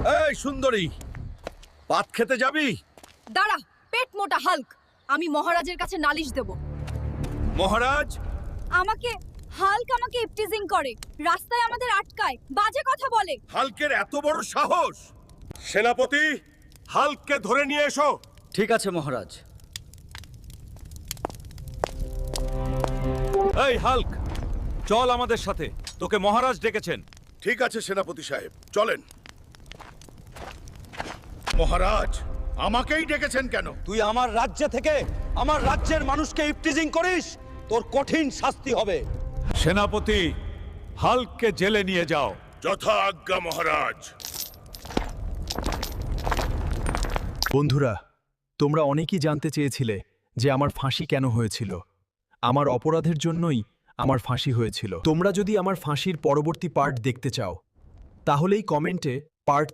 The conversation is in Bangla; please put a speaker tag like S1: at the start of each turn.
S1: এই সুন্দরী, ভাত খেতে যাবি?
S2: দাঁড়া, পেট মোটা হাল্ক। আমি মহারাজের কাছে নালিশ দেব।
S1: মহারাজ,
S2: হাল্ক আমাকে ইপটিজিং করে, রাস্তায় আমাদের আটকায়, বাজে কথা বলে।
S1: হাল্কের এত বড় সাহস! সেনাপতি, হাল্ককে ধরে নিয়ে এসো।
S3: ঠিক আছে মহারাজ।
S4: এই হাল্ক, চল আমাদের সাথে, তোকে মহারাজ ডেকেছেন।
S1: ঠিক আছে সেনাপতি সাহেব, চলেন। মহারাজ, আমাকেই ডেকেছেন কেন?
S3: তুই আমার রাজ্য থেকে আমার রাজ্যের মানুষকে ইপটিজিং করিস, তোর কঠিন শাস্তি হবে।
S4: সেনাপতি, হাল্ককে জেলে নিয়ে যাও।
S1: যথা আজ্ঞা মহারাজ।
S5: বন্ধুরা, তোমরা অনেকেই জানতে চেয়েছিলে যে আমার ফাঁসি কেন হয়েছিল। আমার অপরাধের জন্যই আমার ফাঁসি হয়েছিল। তোমরা যদি আমার ফাঁসির পরবর্তী পার্ট দেখতে চাও, তাহলেই কমেন্টে পার্ট